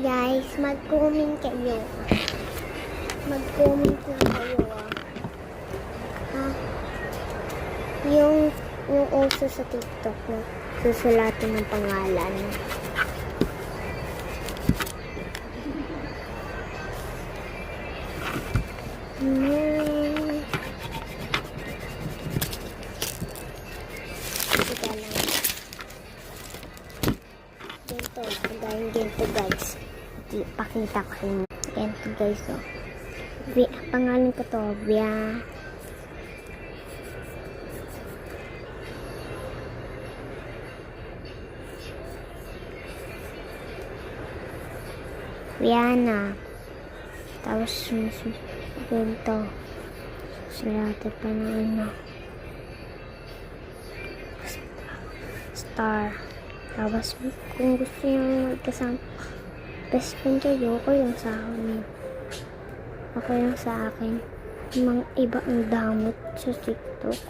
Guys, mag-comment kayo. Mag-comment lang kayo, ha? Yung uso sa TikTok na susulatin ng pangalan. Teka lang. Ganito guys. Pakita ko sa inyo. Ganito guys, oh. Pangalan ko to, Viana. Tapos ganito. Sulatan pa ng ano. Star. Tapos kung gusto nyo magkasama best friend kayo, okay lang sa akin. Okay lang sa akin. Mga iba ang damot sa TikTok.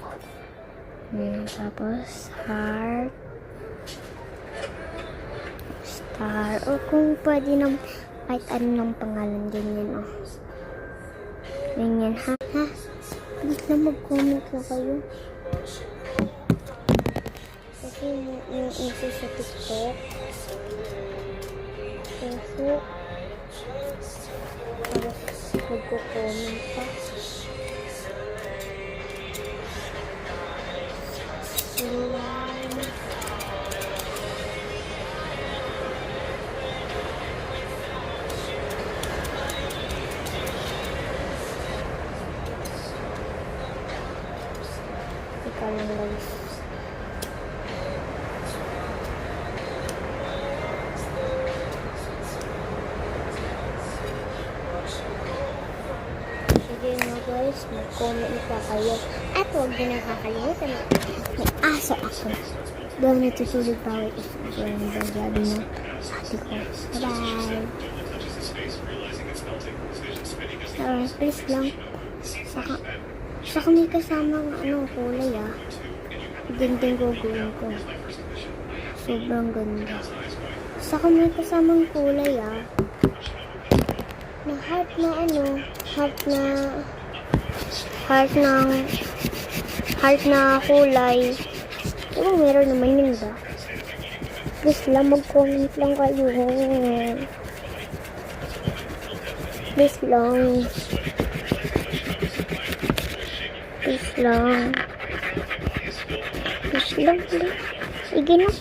Tapos heart. Star. O kung pwede na kahit ano ng pangalan ganyan, oh. Ganyan, ha? Please lang mag-comment na kayo. Kasi yung isa sa TikTok. Facebook. Tapos magko-comment pa. Ikaw lang guys. Sige na guys, mag-comment pa kayo. At huwag din nakakalimutan na may aso ako. Doon natutulog pa ako Instagram. Sabi na ate ko. Bye-bye. Please lang. Saka may kasamang kulay, Gandang gagawin ko. Sobrang ganda. Saka may kasamang kulay, na heart na kulay. Pero meron naman yun ba? Please lang, mag-comment lang kayo. Please lang. Please lang. Sige na.